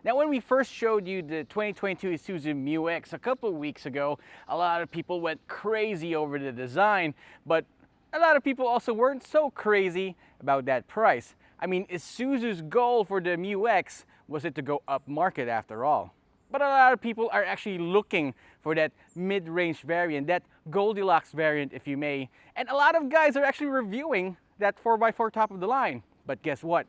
Now, when we first showed you the 2022 Isuzu Mu-X a couple of weeks ago, a lot of people went crazy over the design, but a lot of people also weren't so crazy about that price. I mean, Isuzu's goal for the Mu-X was it to go up market after all. But a lot of people are actually looking for that mid-range variant, that Goldilocks variant if you may. And a lot of guys are actually reviewing that 4x4 top of the line. But guess what?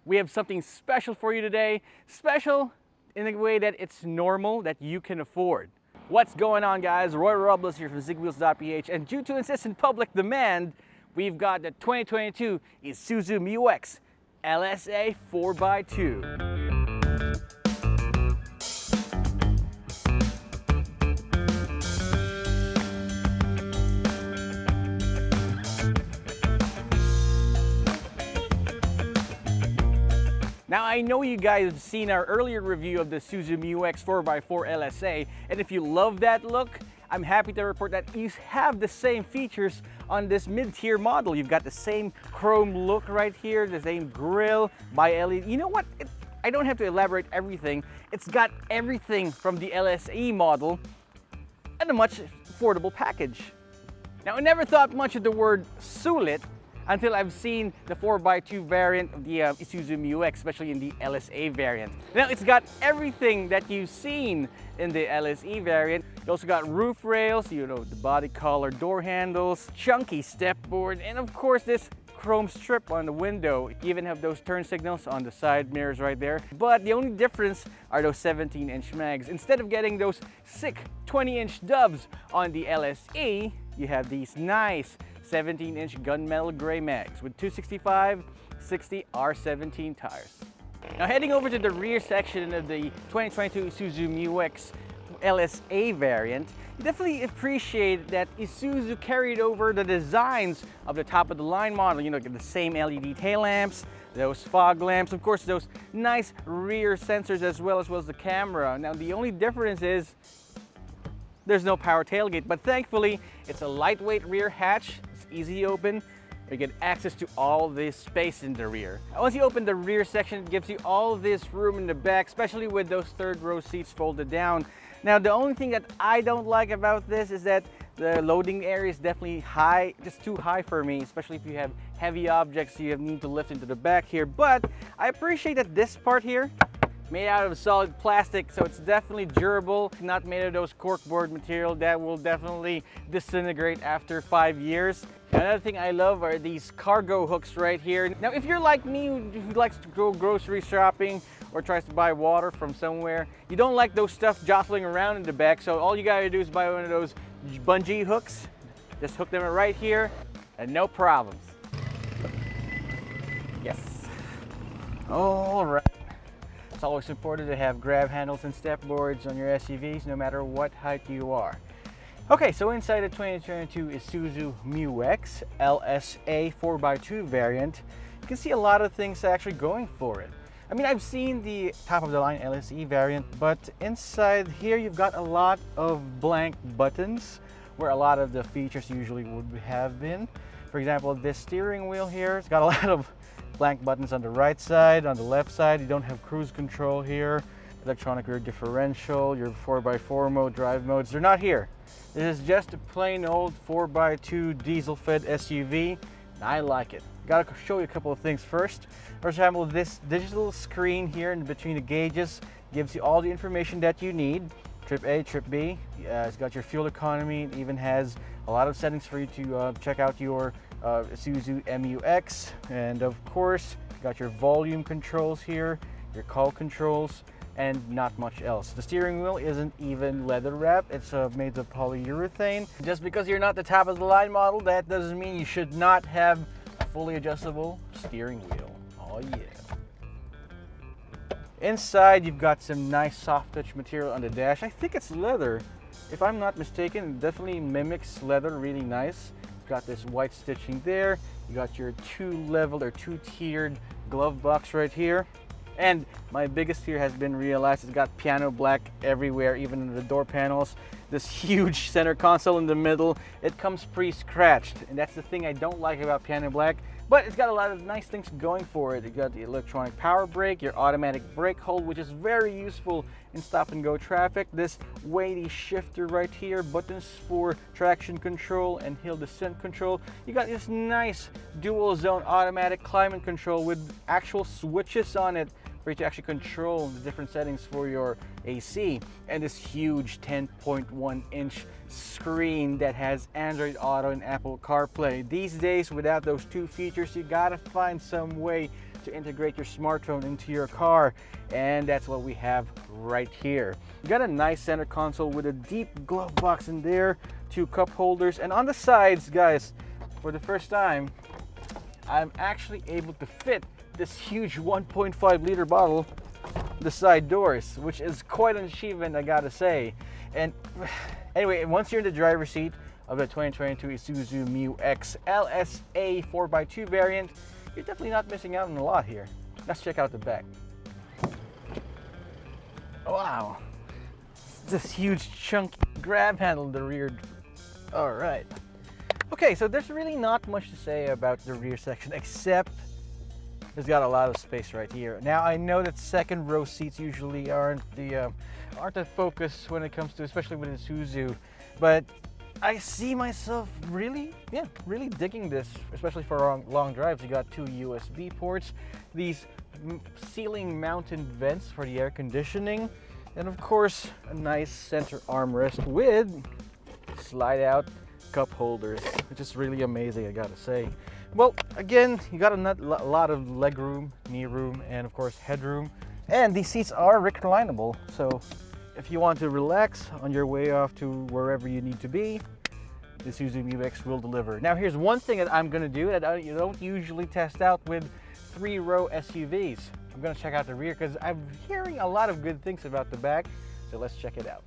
We have something special for you today. Special in a way that it's normal, that you can afford. What's going on, guys? Roy Robles here from Zigwheels.Ph, and due to insistent public demand, we've got the 2022 Isuzu Mu-X LSA 4x2. Now, I know you guys have seen our earlier review of the Isuzu Mu-X 4x4 LSA, and if you love that look, I'm happy to report that you have the same features on this mid-tier model. You've got the same chrome look right here, the same grille by LED. You know what? I don't have to elaborate everything. It's got everything from the LSE model and a much affordable package. Now, I never thought much of the word sulit until I've seen the 4x2 variant of the Isuzu Mu-X, especially in the LSA variant. Now, it's got everything that you've seen in the LSE variant. You also got roof rails, you know, the body color door handles, chunky step board, and of course this chrome strip on the window. You even have those turn signals on the side mirrors right there. But the only difference are those 17-inch mags. Instead of getting those sick 20-inch dubs on the LSE, you have these nice 17-inch gunmetal gray mags with 265/60 R17 tires. Now, heading over to the rear section of the 2022 Isuzu Mu-X LSA variant, you definitely appreciate that Isuzu carried over the designs of the top of the line model. You know, the same LED tail lamps, those fog lamps, of course those nice rear sensors as well as the camera. Now, the only difference is there's no power tailgate, but thankfully it's a lightweight rear hatch. It's easy to open. You get access to all this space in the rear. Once you open the rear section, it gives you all this room in the back, especially with those third row seats folded down. Now, the only thing that I don't like about this is that the loading area is definitely high, just too high for me, especially if you have heavy objects you need to lift into the back here. But I appreciate that this part here, made out of solid plastic, so it's definitely durable, not made of those corkboard material that will definitely disintegrate after 5 years. Another thing I love are these cargo hooks right here. Now, if you're like me who likes to go grocery shopping or tries to buy water from somewhere, you don't like those stuff jostling around in the back, so all you gotta do is buy one of those bungee hooks. Just hook them right here and no problems. Yes. All right. It's always important to have grab handles and step boards on your SUVs, no matter what height you are. Okay, so inside the 2022 Isuzu Mu-X LSA 4x2 variant, you can see a lot of things actually going for it. I mean, I've seen the top-of-the-line LSE variant, but inside here you've got a lot of blank buttons where a lot of the features usually would have been. For example, this steering wheel here, it's got a lot of blank buttons on the right side. On the left side, you don't have cruise control here, electronic rear differential, your 4x4 mode, drive modes, they're not here. This is just a plain old 4x2 diesel-fed SUV, and I like it. Gotta show you a couple of things first. For example, this digital screen here in between the gauges gives you all the information that you need. Trip A, Trip B, it's got your fuel economy, it even has a lot of settings for you to check out your Isuzu Mu-X, and of course you got your volume controls here, your call controls, and not much else. The steering wheel isn't even leather wrapped, it's made of polyurethane. Just because you're not the top of the line model, that doesn't mean you should not have a fully adjustable steering wheel. Oh yeah. Inside you've got some nice soft touch material on the dash. I think it's leather, if I'm not mistaken. It definitely mimics leather really nice. Got this white stitching there. You got your two-tiered glove box right here. And my biggest fear has been realized. It's got piano black everywhere, even in the door panels. This huge center console in the middle, it comes pre-scratched. And that's the thing I don't like about piano black. But it's got a lot of nice things going for it. You got the electronic power brake, your automatic brake hold, which is very useful in stop and go traffic. This weighty shifter right here, buttons for traction control and hill descent control. You got this nice dual zone automatic climate control with actual switches on it for you to actually control the different settings for your AC, and this huge 10.1 inch screen that has Android Auto and Apple CarPlay. These days, without those two features, you gotta find some way to integrate your smartphone into your car, and that's what we have right here. You got a nice center console with a deep glove box in there, 2 cup holders, and on the sides, guys, for the first time, I'm actually able to fit this huge 1.5 liter bottle the side doors, which is quite an achievement, I gotta say. And anyway, once you're in the driver's seat of the 2022 Isuzu Mu-X LSA 4x2 variant, you're definitely not missing out on a lot here. Let's check out the back. Wow, this huge chunky grab handle in the rear. All right. Okay, so there's really not much to say about the rear section except it's got a lot of space right here. Now I know that second row seats usually aren't the focus when it comes to, especially with Isuzu, but I see myself really digging this, especially for long drives. You got 2 USB ports, these ceiling mounted vents for the air conditioning, and of course a nice center armrest with slide out cup holders, which is really amazing, I gotta say. Well, again, you got a lot of leg room, knee room, and of course headroom. And these seats are reclinable, so if you want to relax on your way off to wherever you need to be, the Isuzu Mu-X will deliver. Now here's one thing that I'm gonna do that you don't usually test out with 3-row SUVs. I'm gonna check out the rear because I'm hearing a lot of good things about the back, so let's check it out.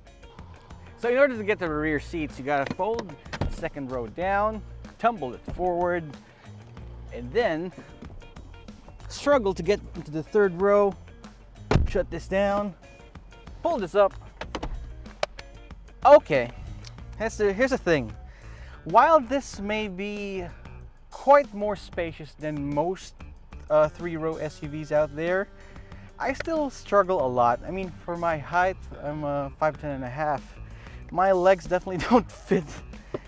So in order to get to the rear seats, you gotta fold the second row down, tumble it forward, and then struggle to get into the third row. Shut this down, pull this up. Okay, here's the thing. While this may be quite more spacious than most 3-row SUVs out there, I still struggle a lot. I mean, for my height, I'm 5'10" and a half. My legs definitely don't fit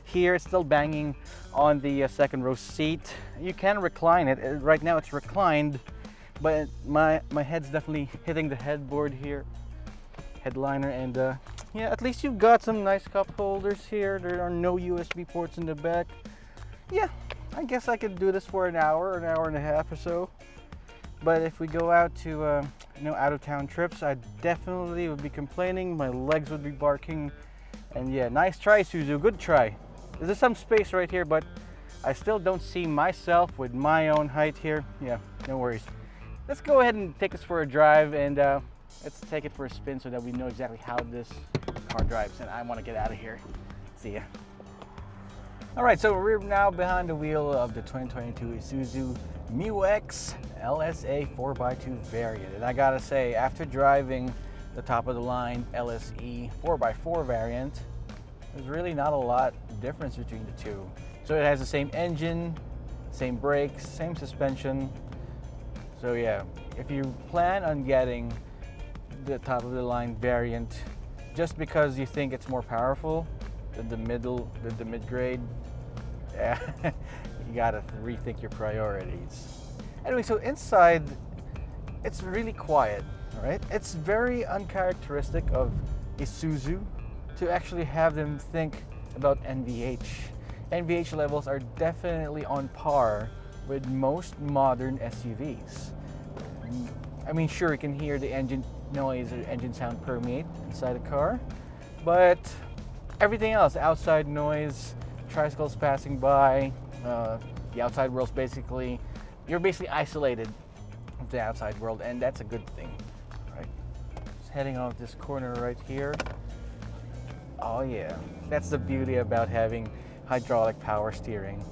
here. It's still banging on the second row seat. You can recline it. Right now it's reclined, but my head's definitely hitting the headboard here, headliner, and yeah, at least you've got some nice cup holders here. There are no USB ports in the back. Yeah, I guess I could do this for an hour and a half or so. But if we go out to out of town trips, I definitely would be complaining. My legs would be barking. And yeah, nice try, Isuzu, good try. There's some space right here, but I still don't see myself with my own height here. Yeah, no worries. Let's go ahead and take this for a drive, and let's take it for a spin so that we know exactly how this car drives. And I want to get out of here. See ya. All right, so we're now behind the wheel of the 2022 Isuzu Mu-X LSA 4x2 variant. And I gotta say, after driving the top of the line LSE 4x4 variant, there's really not a lot of difference between the two. So it has the same engine, same brakes, same suspension. So yeah, if you plan on getting the top of the line variant just because you think it's more powerful than the mid-grade, yeah, you gotta rethink your priorities. Anyway, so inside, it's really quiet, all right? It's very uncharacteristic of Isuzu to actually have them think about NVH. NVH levels are definitely on par with most modern SUVs. I mean, sure, you can hear the engine noise or engine sound permeate inside the car, but everything else, outside noise, tricycles passing by, the outside world's basically, you're basically isolated from the outside world, and that's a good thing, right? Just heading off this corner right here. Oh yeah, that's the beauty about having hydraulic power steering.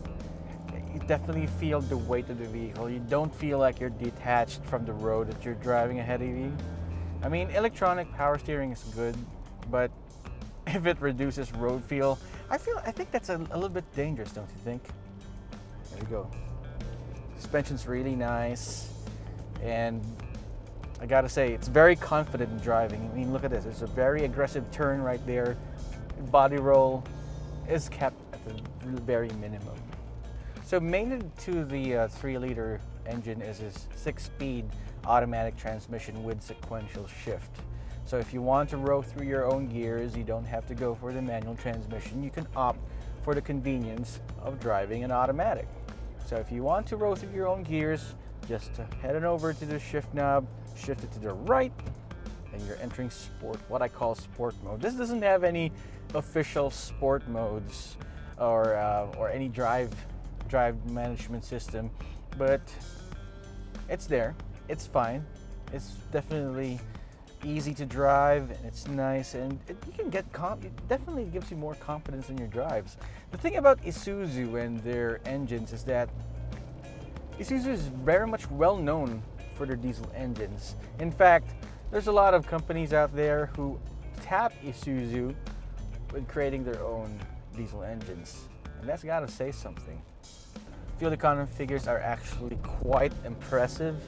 You definitely feel the weight of the vehicle. You don't feel like you're detached from the road that you're driving ahead of you. I mean, electronic power steering is good, but if it reduces road feel, I think that's a little bit dangerous, don't you think? There you go. Suspension's really nice, and I gotta say, it's very confident in driving. I mean, look at this. It's a very aggressive turn right there. Body roll is kept at the very minimum. So mated to the 3-liter engine is this 6-speed automatic transmission with sequential shift. So if you want to row through your own gears, you don't have to go for the manual transmission. You can opt for the convenience of driving an automatic. So if you want to row through your own gears, just head on over to the shift knob, shift it to the right, and you're entering sport, what I call sport mode. This doesn't have any official sport modes or any drive management system, but it's there. It's fine. It's definitely easy to drive, and it's nice, and you can get it definitely gives you more confidence in your drives. The thing about Isuzu and their engines is that Isuzu is very much well known for their diesel engines. In fact, there's a lot of companies out there who tap Isuzu with creating their own diesel engines, and that's got to say something. Fuel economy figures are actually quite impressive.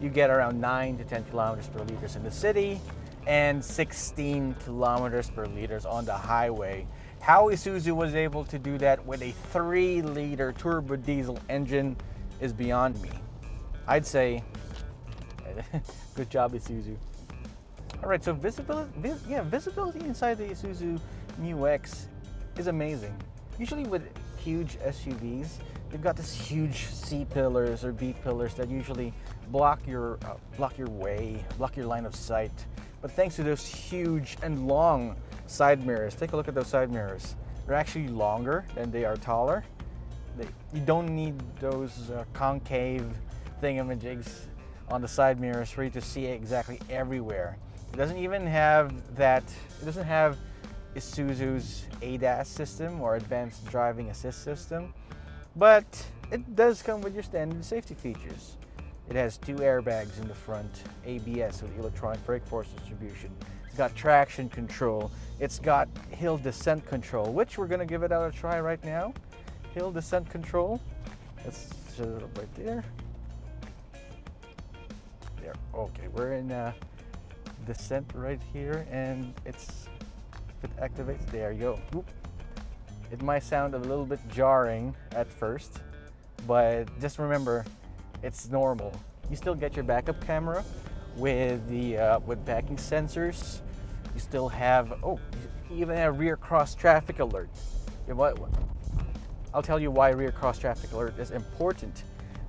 You get around 9 to 10 kilometers per liter in the city and 16 kilometers per liter on the highway. How Isuzu was able to do that with a 3-liter turbo diesel engine is beyond me. I'd say, good job, Isuzu. All right, so visibility inside the Isuzu MU-X is amazing. Usually with huge SUVs, you've got this huge C pillars or B pillars that usually block your way, block your line of sight. But thanks to those huge and long side mirrors, take a look at those side mirrors. They're actually longer than they are taller. You don't need those concave thingamajigs on the side mirrors for you to see exactly everywhere. It doesn't even have that. It doesn't have Isuzu's ADAS system or Advanced Driving Assist system, but it does come with your standard safety features. It has 2 airbags in the front, ABS with electronic brake force distribution. It's got traction control. It's got hill descent control, which we're gonna give it out a try right now. Hill descent control. Let's set it up right there. There. Okay, we're in descent right here, and if it activates, there you go. Oop. It might sound a little bit jarring at first, but just remember, it's normal. You still get your backup camera with the with backing sensors. You still have you even have rear cross traffic alert. I'll tell you why rear cross traffic alert is important.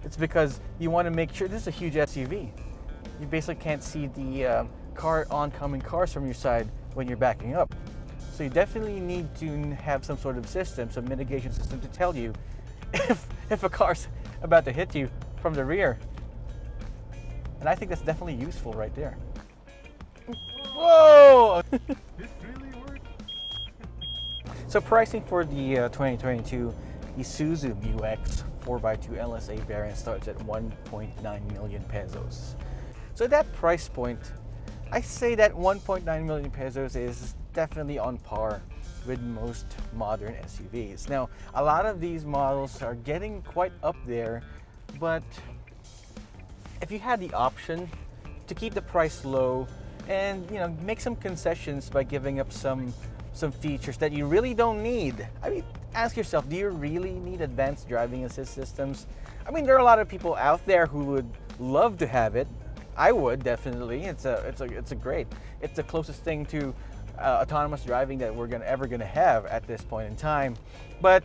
It's because you want to make sure, this is a huge SUV. You basically can't see the oncoming cars from your side when you're backing up. So you definitely need to have some sort of system, some mitigation system to tell you if a car's about to hit you from the rear. And I think that's definitely useful right there. Whoa! This really works. So pricing for the 2022 Isuzu MU-X 4x2 LSA variant starts at 1.9 million pesos. So at that price point, I say that 1.9 million pesos is definitely on par with most modern SUVs. Now, a lot of these models are getting quite up there, but if you had the option to keep the price low and make some concessions by giving up some features that you really don't need. I mean, ask yourself, do you really need advanced driving assist systems? I mean, there are a lot of people out there who would love to have it. I would definitely. It's the closest thing to autonomous driving that we're ever gonna have at this point in time. But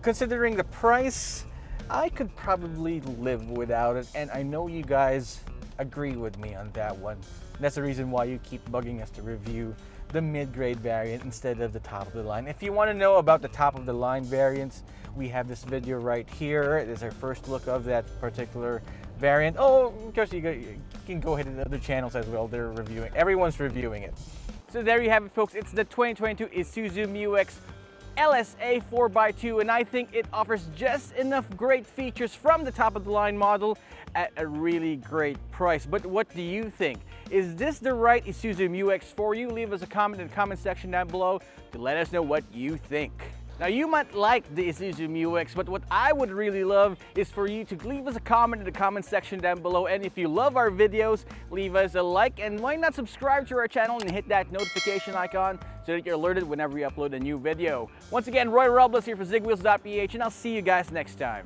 considering the price, I could probably live without it, and I know you guys agree with me on that one. That's the reason why you keep bugging us to review the mid-grade variant instead of the top of the line. If you want to know about the top of the line variants, we have this video right here. It is our first look of that particular variant. Oh, of course, you can go ahead to the other channels as well. They're reviewing. Everyone's reviewing it. So there you have it, folks. It's the 2022 Isuzu MU-X LSA 4x2, and I think it offers just enough great features from the top of the line model at a really great price. But what do you think? Is this the right Isuzu MU-X for you? Leave us a comment in the comment section down below to let us know what you think. Now you might like the Isuzu MU-X, but what I would really love is for you to leave us a comment in the comment section down below. And if you love our videos, leave us a like, and why not subscribe to our channel and hit that notification icon so that you're alerted whenever we upload a new video. Once again, Roy Robles here for Zigwheels.Ph, and I'll see you guys next time.